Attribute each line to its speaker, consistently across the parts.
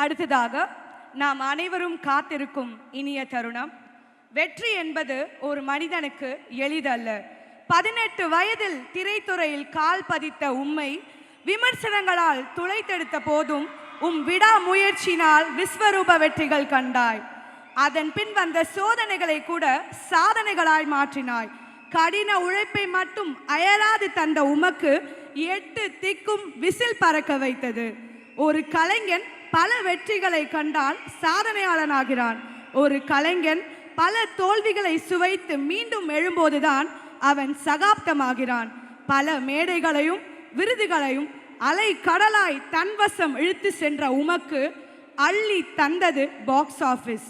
Speaker 1: அடுத்ததாக நாம் அனைவரும் காத்திருக்கும் இனிய தருணம். வெற்றி என்பது ஒரு மனிதனுக்கு எளிதல்ல. 18 வயதில் திரைத்துறையில் கால் பதித்த உம்மை விமர்சனங்களால் துளைத்தெடுத்த போதும் விடாமுயற்சியினால் விஸ்வரூப வெற்றிகள் கண்டாய். அதன் பின் வந்த சோதனைகளை கூட சாதனைகளாய் மாற்றினாய். கடின உழைப்பை மட்டும் அயராது தந்த உமக்கு 8 திக்கும் விசில் பறக்க வைத்தது. ஒரு கலைஞன் பல வெற்றிகளை கண்டால் சாதனையாளனாகிறான். ஒரு கலைஞன் பல தோல்விகளை சுவைத்து மீண்டும் எழும்போதுதான் அவன் சகாப்தமாகிறான். பல மேடைகளையும் விருதுகளையும் அலை கடலாய் தன்வசம் இழுத்து சென்ற உமக்கு அள்ளி தந்தது பாக்ஸ் ஆபீஸ்.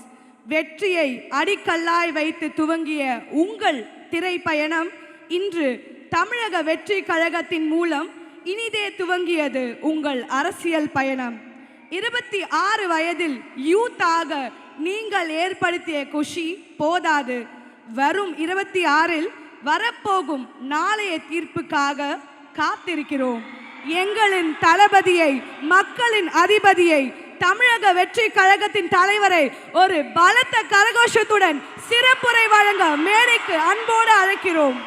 Speaker 1: வெற்றியை அடிக்கல்லாய் வைத்து துவங்கிய உங்கள் திரைப்பயணம் இன்று தமிழக வெற்றி கழகத்தின் மூலம் இனிதே துவங்கியது உங்கள் அரசியல் பயணம். 26 வயதில் யூத்தாக நீங்கள் ஏற்படுத்திய குஷி போதாது. வரும் 26இல் வரப்போகும் நாளைய தீர்ப்புக்காக காத்திருக்கிறோம். எங்களின் தளபதியை, மக்களின் அதிபதியை, தமிழக வெற்றி கழகத்தின் தலைவரை ஒரு பலத்த கரகோஷத்துடன் சிறப்புரை வழங்க மேடைக்கு அன்போடு அழைக்கிறோம்.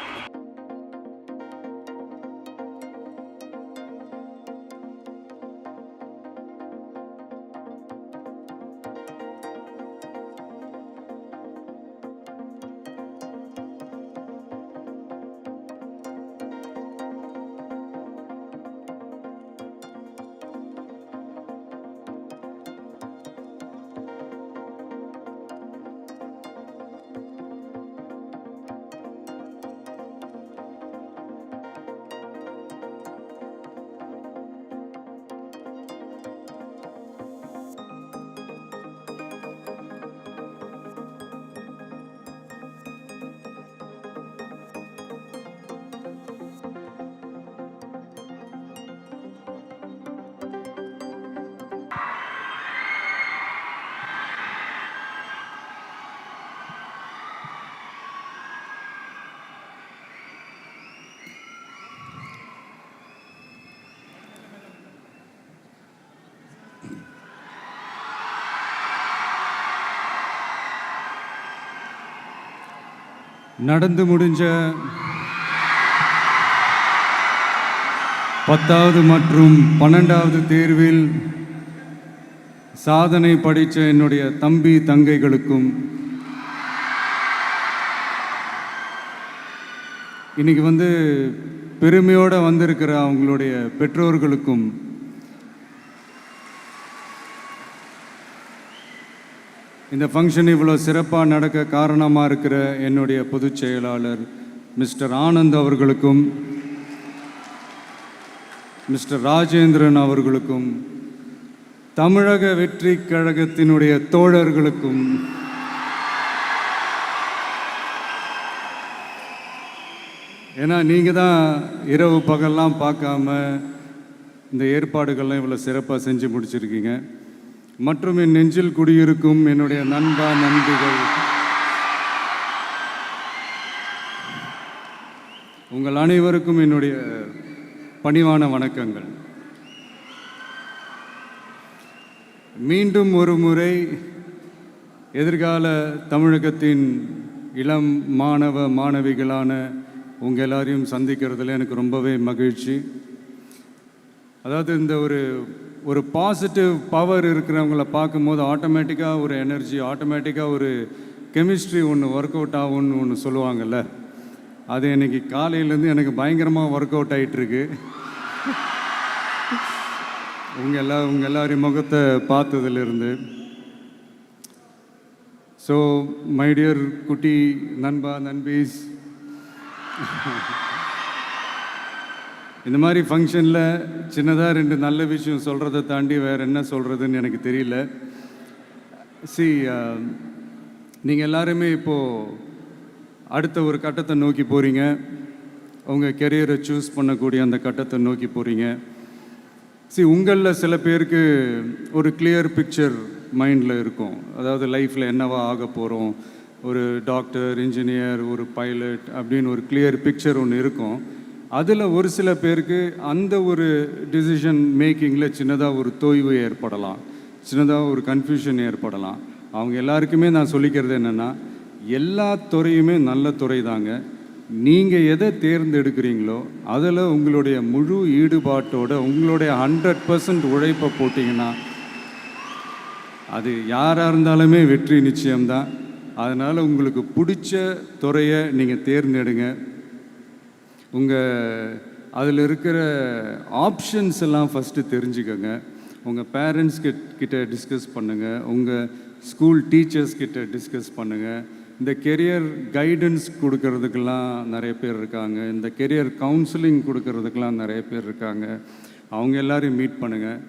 Speaker 2: நடந்து முடிஞ்ச 10வது மற்றும் 12வது தேர்வில் சாதனை படைத்த என்னுடைய தம்பி தங்கைகளுக்கும், இன்னைக்கு பெருமையோடு வந்திருக்கிற அவங்களுடைய பெற்றோர்களுக்கும், இந்த ஃபங்க்ஷன் இவ்வளோ சிறப்பாக நடக்க காரணமாக இருக்கிற என்னுடைய பொதுச் செயலாளர் மிஸ்டர் ஆனந்த் அவர்களுக்கும், மிஸ்டர் ராஜேந்திரன் அவர்களுக்கும், தமிழக வெற்றி கழகத்தினுடைய தோழர்களுக்கும், ஏன்னா நீங்கள் தான் இரவு பகல்லாம் பார்க்காம இந்த ஏற்பாடுகள்லாம் இவ்வளோ சிறப்பாக செஞ்சு முடிச்சிருக்கீங்க. மற்றும் என் நெஞ்சில் குடியிருக்கும் என்னுடைய நண்பிகள், உங்கள் அனைவருக்கும் என்னுடைய பணிவான வணக்கங்கள். மீண்டும் ஒரு முறை எதிர்கால தமிழகத்தின் இளம் மாணவ மாணவிகளான உங்கள் எல்லாரையும் சந்திக்கிறதுல எனக்கு ரொம்பவே மகிழ்ச்சி. அதாவது இந்த ஒரு பாசிட்டிவ் பவர் இருக்கிறவங்கள பார்க்கும்போது ஆட்டோமேட்டிக்காக ஒரு எனர்ஜி, ஆட்டோமேட்டிக்காக ஒரு கெமிஸ்ட்ரி ஒர்க் அவுட் ஆகும்னு சொல்லுவாங்கள்ல, அது இன்னைக்கு காலையிலேருந்து எனக்கு பயங்கரமாக ஒர்க் அவுட் ஆகிட்டுருக்கு. உங்கள் எல்லாரையும் முகத்தை பார்த்ததுலேருந்து. ஸோ மை டியர் குட்டி நண்பீஸ், இந்த மாதிரி ஃபங்க்ஷனில் சின்னதாக 2 நல்ல விஷயம் சொல்கிறத தாண்டி வேறு என்ன சொல்கிறதுன்னு எனக்கு தெரியல. நீங்கள் எல்லாருமே இப்போது அடுத்த ஒரு கட்டத்தை நோக்கி போகிறீங்க. உங்கள் கெரியரை சூஸ் பண்ணக்கூடிய அந்த கட்டத்தை நோக்கி போகிறீங்க. உங்களில் சில பேருக்கு ஒரு கிளியர் பிக்சர் மைண்டில் இருக்கும். அதாவது லைஃப்பில் என்னவா ஆக போகிறோம், ஒரு டாக்டர், இன்ஜினியர், ஒரு பைலட் அப்படின்னு ஒரு கிளியர் பிக்சர் ஒன்று இருக்கும். அதில் ஒரு சில பேருக்கு அந்த ஒரு டிசிஷன் மேக்கிங்கில் சின்னதாக ஒரு தொய்வு ஏற்படலாம். சின்னதாக ஒரு கன்ஃபியூஷன் ஏற்படலாம். அவங்க எல்லாருக்குமே நான் சொல்லிக்கிறது என்னென்னா, எல்லா துறையுமே நல்ல துறை தாங்க. நீங்கள் எதை தேர்ந்தெடுக்கிறீங்களோ அதில் உங்களுடைய முழு ஈடுபாட்டோட உங்களுடைய 100% உழைப்பை போட்டிங்கன்னா அது யாராக இருந்தாலுமே வெற்றி நிச்சயம்தான். அதனால் உங்களுக்கு பிடிச்ச துறையை நீங்கள் தேர்ந்தெடுங்க. அதில் இருக்கிற ஆப்ஷன்ஸ் எல்லாம் ஃபஸ்ட்டு தெரிஞ்சுக்கோங்க. உங்கள் பேரண்ட்ஸ் கிட்ட டிஸ்கஸ் பண்ணுங்கள், உங்கள் ஸ்கூல் டீச்சர்ஸ் கிட்ட டிஸ்கஸ் பண்ணுங்கள். இந்த கெரியர் கைடன்ஸ் கொடுக்கறதுக்கெல்லாம் நிறைய பேர் இருக்காங்க, இந்த கெரியர் கவுன்சிலிங் கொடுக்கறதுக்கெல்லாம் நிறைய பேர் இருக்காங்க. அவங்க எல்லாரையும் மீட் பண்ணுங்கள்.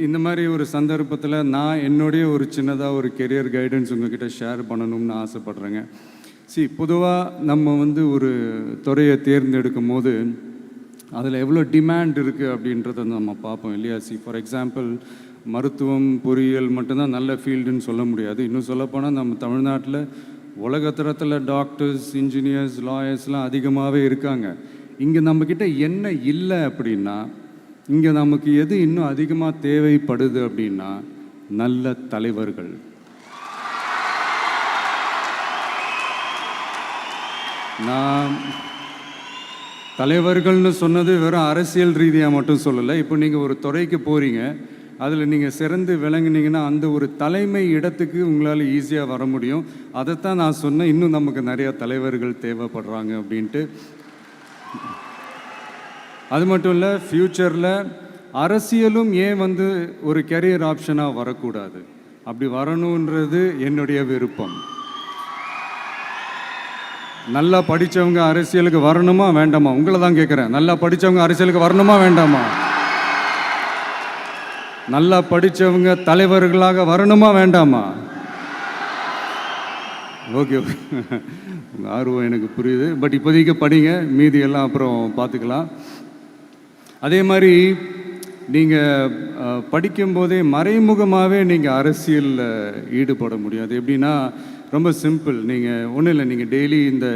Speaker 2: இந்த மாதிரி ஒரு சந்தர்ப்பத்தில் நான் என்னுடைய ஒரு சின்னதாக ஒரு கெரியர் கைடன்ஸ் உங்ககிட்ட ஷேர் பண்ணணும்னு ஆசைப்பட்றேங்க. பொதுவாக நம்ம ஒரு துறையை தேர்ந்தெடுக்கும் போது அதில் எவ்வளோ டிமாண்ட் இருக்குது அப்படின்றத நம்ம பார்ப்போம் இல்லையா? ஃபார் எக்ஸாம்பிள், மருத்துவம் பொறியியல் மட்டும்தான் நல்ல ஃபீல்டுன்னு சொல்ல முடியாது. இன்னும் சொல்லப்போனால் நம்ம தமிழ்நாட்டில் உலகத்தரத்தில் டாக்டர்ஸ், இன்ஜினியர்ஸ், லாயர்ஸ்லாம் அதிகமாகவே இருக்காங்க. இங்கே நம்மக்கிட்ட என்ன இல்லை அப்படின்னா, இங்கே நமக்கு எது இன்னும் அதிகமாக தேவைப்படுது அப்படின்னா நல்ல தலைவர்கள். நான் தலைவர்கள்னு சொன்னது வெறும் அரசியல் ரீதியாக மட்டும் சொல்லலை. இப்போ நீங்கள் ஒரு துறைக்கு போகிறீங்க, அதில் நீங்கள் சிறந்து விளங்குனீங்கன்னா அந்த ஒரு தலைமை இடத்துக்கு உங்களால் ஈஸியாக வர முடியும். அதைத்தான் நான் சொன்னேன், இன்னும் நமக்கு நிறையா தலைவர்கள் தேவைப்படுறாங்க அப்படின்ட்டு. அது மட்டும் இல்லை, ஃப்யூச்சரில் அரசியலும் ஏன் ஒரு கெரியர் ஆப்ஷனாக வரக்கூடாது? அப்படி வரணுன்றது என்னுடைய விருப்பம். நல்லா படித்தவங்க அரசியலுக்கு வரணுமா வேண்டாமா? உங்களை தான் கேட்குறேன். நல்லா படித்தவங்க அரசியலுக்கு வரணுமா வேண்டாமா? நல்லா படித்தவங்க தலைவர்களாக வரணுமா வேண்டாமா? ஓகே, உங்கள் ஆர்வம் எனக்கு புரியுது. பட் இப்போதைக்கு படிங்க, மீதி எல்லாம் அப்புறம் பார்த்துக்கலாம். அதே மாதிரி நீங்கள் படிக்கும்போதே மறைமுகமாகவே நீங்கள் அரசியலில் ஈடுபட முடியாது. எப்படின்னா, ரொம்ப சிம்பிள். நீங்கள் ஒன்றும் இல்லை, நீங்கள் டெய்லி இந்த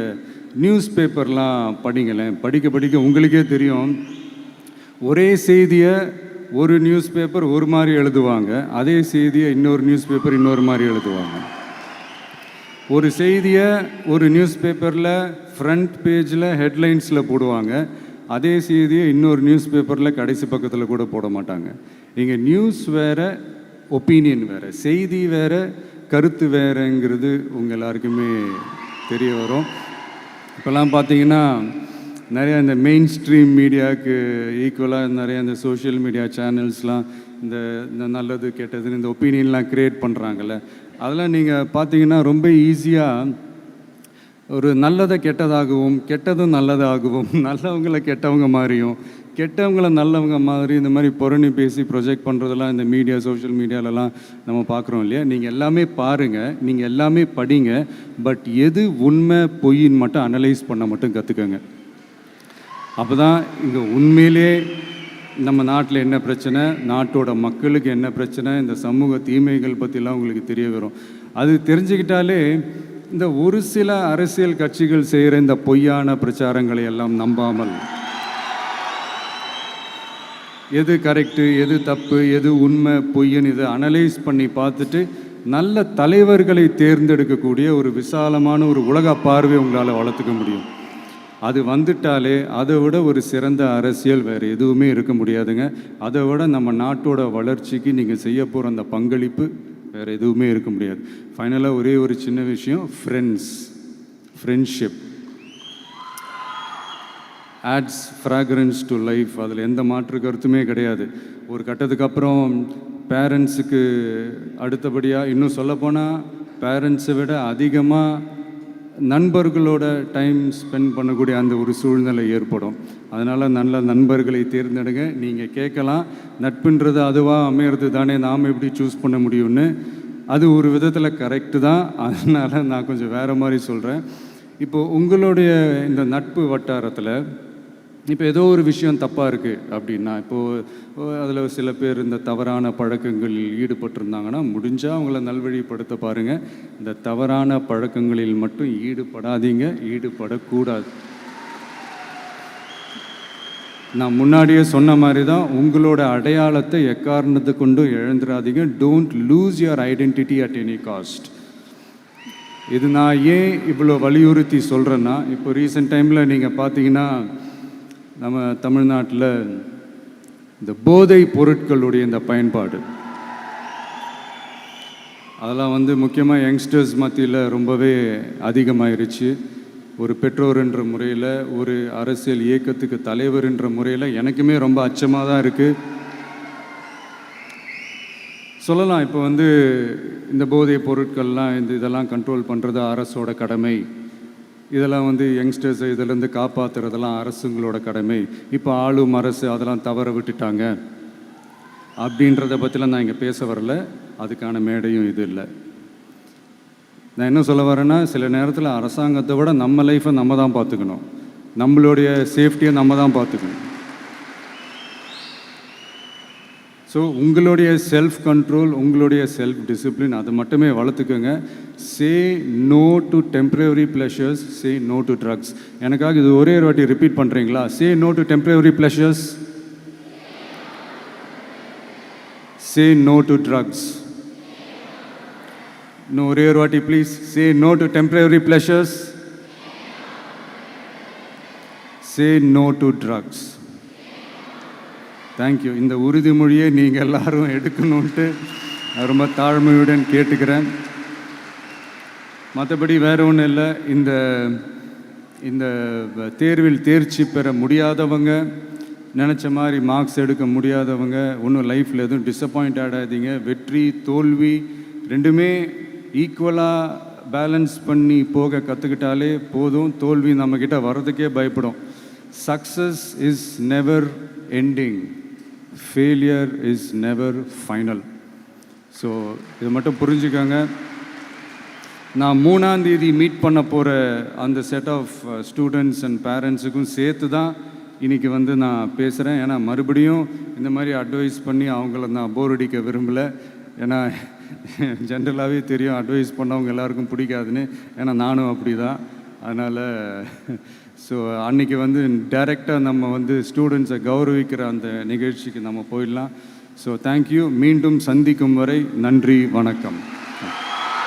Speaker 2: நியூஸ் பேப்பர்லாம் படிங்களேன். படிக்க உங்களுக்கே தெரியும், ஒரே செய்தியை ஒரு நியூஸ் பேப்பர் ஒரு மாதிரி எழுதுவாங்க, அதே செய்தியை இன்னொரு நியூஸ் பேப்பர் இன்னொரு மாதிரி எழுதுவாங்க. ஒரு செய்தியை ஒரு நியூஸ் பேப்பரில் ஃப்ரண்ட் பேஜில் ஹெட்லைன்ஸில் போடுவாங்க, அதே செய்தியை இன்னொரு நியூஸ் பேப்பரில் கடைசி பக்கத்தில் கூட போட மாட்டாங்க. இங்கே நியூஸ் வேறு, ஒப்பீனியன் வேறு, செய்தி வேறு, கருத்து வேறுங்கிறது உங்கள் எல்லாருக்குமே தெரிய வரும். இப்போல்லாம் பார்த்தீங்கன்னா நிறையா இந்த மெயின் ஸ்ட்ரீம் மீடியாவுக்கு ஈக்குவலாக நிறைய இந்த சோஷியல் மீடியா சேனல்ஸ்லாம் இந்த நல்லது கெட்டதுன்னு இந்த ஒப்பீனியன்லாம் க்ரியேட் பண்ணுறாங்கல்ல. அதெல்லாம் நீங்கள் பார்த்தீங்கன்னா ரொம்ப ஈஸியாக ஒரு நல்லதை கெட்டதாகவும் கெட்டதும் நல்லதாகவும் நல்லவங்களை கெட்டவங்க மாதிரியும் கெட்டவங்களை நல்லவங்க மாதிரி இந்த மாதிரி புரணி பேசி ப்ரொஜெக்ட் பண்ணுறதெல்லாம் இந்த மீடியா, சோஷியல் மீடியாலலாம் நம்ம பார்க்குறோம் இல்லையா? நீங்கள் எல்லாமே பாருங்கள், நீங்கள் எல்லாமே படிங்க, பட் எது உண்மை பொய்ன்னு மட்டும் அனலைஸ் பண்ண மட்டும் கற்றுக்கோங்க. அப்போ தான் இங்கே உண்மையிலே நம்ம நாட்டில் என்ன பிரச்சனை, நாட்டோட மக்களுக்கு என்ன பிரச்சனை, இந்த சமூக தீமைகள் பற்றிலாம் உங்களுக்கு தெரிய வரும். அது தெரிஞ்சுக்கிட்டாலே இந்த ஒரு சில அரசியல் கட்சிகள் செய்கிற இந்த பொய்யான பிரச்சாரங்களை எல்லாம் நம்பாமல் எது கரெக்டு, எது தப்பு, எது உண்மை பொய்ன்னு இதை அனலைஸ் பண்ணி பார்த்துட்டு நல்ல தலைவர்களை தேர்ந்தெடுக்கக்கூடிய ஒரு விசாலமான ஒரு உலக பார்வை உங்களால் வளர்த்துக்க முடியும். அது வந்துட்டாலே அதை விட ஒரு சிறந்த அரசியல் வேறு எதுவுமே இருக்க முடியாதுங்க. அதை விட நம்ம நாட்டோட வளர்ச்சிக்கு நீங்கள் செய்ய போகிற அந்த பங்களிப்பு வேறு எதுவுமே இருக்க முடியாது. ஃபைனலாக ஒரே ஒரு சின்ன விஷயம், friendship ads fragrance to life. அதில் எந்த மாற்று கருத்துமே கிடையாது. ஒரு கட்டத்துக்கு அப்புறம் பேரண்ட்ஸுக்கு அடுத்தபடியாக, இன்னும் சொல்லப்போனால் பேரண்ட்ஸை விட அதிகமாக நண்பர்களோட டைம் ஸ்பெண்ட் பண்ணக்கூடிய அந்த ஒரு சூழ்நிலை ஏற்படும். அதனால் நல்ல நண்பர்களை தேர்ந்தெடுங்க. நீங்கள் கேட்கலாம், நட்புன்றது அதுவாக அமையிறது தானே, நாம் எப்படி சூஸ் பண்ண முடியும்னு. அது ஒரு விதத்தில் கரெக்டு தான். அதனால் நான் கொஞ்சம் வேறு மாதிரி சொல்கிறேன். இப்போது உங்களுடைய இந்த நட்பு வட்டாரத்தில் இப்போ ஏதோ ஒரு விஷயம் தப்பாக இருக்குது அப்படின்னா, இப்போது அதில் சில பேர் இந்த தவறான பழக்கங்களில் ஈடுபட்டிருந்தாங்கன்னா முடிஞ்சால் அவங்கள நல்வழிப்படுத்த பாருங்கள். இந்த தவறான பழக்கங்களில் மட்டும் ஈடுபடாதீங்க, ஈடுபடக்கூடாது. நான் முன்னாடியே சொன்ன மாதிரி தான், உங்களோட அடையாளத்தை எக்காரணத்தை கொண்டு இழந்துடாதீங்க. Don't lose your identity at any cost. இது நான் ஏன் இவ்வளோ வலியுறுத்தி சொல்கிறேன்னா, இப்போ ரீசெண்ட் டைமில் நீங்கள் பார்த்தீங்கன்னா நம்ம தமிழ்நாட்டில் இந்த போதை பொருட்களுடைய இந்த பயன்பாடு அதெல்லாம் வந்து முக்கியமாக யங்ஸ்டர்ஸ் மத்தியில் ரொம்பவே அதிகமாயிருச்சு. ஒரு பெற்றோர் என்ற முறையில், ஒரு அரசியல் இயக்கத்துக்கு தலைவர் என்ற முறையில் எனக்குமே ரொம்ப அச்சமாக தான் இருக்குது. சொல்லலாம் இப்போ வந்து இந்த போதை பொருட்கள்லாம் இதெல்லாம் கண்ட்ரோல் பண்ணுறது அரசோட கடமை, இதெல்லாம் வந்து யங்ஸ்டர்ஸை இதிலேருந்து காப்பாற்றுறதெல்லாம் அரசுங்களோட கடமை, இப்போ ஆளும் அரசு அதெல்லாம் தவற விட்டுட்டாங்க அப்படின்றத பற்றிலாம் நான் இங்கே பேச வரல. அதுக்கான மேடையும் இது இல்லை. நான் என்ன சொல்ல வரேன்னா, சில நேரத்தில் அரசாங்கத்தை விட நம்ம லைஃப்பை நம்ம தான் பார்த்துக்கணும், நம்மளுடைய சேஃப்டியை நம்ம தான் பார்த்துக்கணும். ஸோ உங்களுடைய செல்ஃப் கண்ட்ரோல், உங்களுடைய செல்ஃப் டிசிப்ளின் அதை மட்டுமே வளர்த்துக்கோங்க. Say no to temporary pleasures, say no to drugs. எனக்காக இது ஒரே ஒரு வாட்டி ரிப்பீட் பண்ணுறீங்களா? Say no to temporary pleasures, say no to drugs. இன்னும் ஒரே ஒரு வாட்டி please. Say no to temporary pleasures, say no to drugs. Thank you. இந்த உறுதிமொழியை நீங்கள் எல்லாரும் எடுக்கணுன்ட்டு ரொம்ப தாழ்மையுடன் கேட்டுக்கிறேன். மற்றபடி வேறு ஒன்றும் இல்லை. இந்த தேர்வில் தேர்ச்சி பெற முடியாதவங்க, நினச்ச மாதிரி மார்க்ஸ் எடுக்க முடியாதவங்க ஒன்றும் லைஃப்பில் எதுவும் டிசப்பாயிண்ட் ஆகாதீங்க. வெற்றி தோல்வி ரெண்டுமே ஈக்குவலாக பேலன்ஸ் பண்ணி போக கற்றுக்கிட்டாலே போதும். தோல்வி நம்மக்கிட்ட வர்றதுக்கே பயப்படும். Success is never ending, failure is never final. So இதை மட்டும் புரிஞ்சுக்கோங்க. நான் 3ஆம் தேதி மீட் பண்ண போகிற அந்த செட் ஆஃப் ஸ்டூடெண்ட்ஸ் அண்ட் பேரண்ட்ஸுக்கும் சேர்த்து தான் இன்றைக்கி வந்து நான் பேசுகிறேன். ஏன்னா மறுபடியும் இந்த மாதிரி அட்வைஸ் பண்ணி அவங்கள நான் போர் அடிக்க விரும்பலை. ஏன்னா ஜென்ரலாகவே தெரியும் அட்வைஸ் பண்ணவங்க எல்லாருக்கும் பிடிக்காதுன்னு. ஏன்னா நானும் அப்படி தான். அதனால் ஸோ அன்றைக்கி வந்து டைரெக்டாக நம்ம வந்து ஸ்டூடெண்ட்ஸை கௌரவிக்கிற அந்த நிகழ்ச்சிக்கு நம்ம போயிடலாம். So thank you. மீண்டும் சந்திக்கும் வரை நன்றி, வணக்கம்.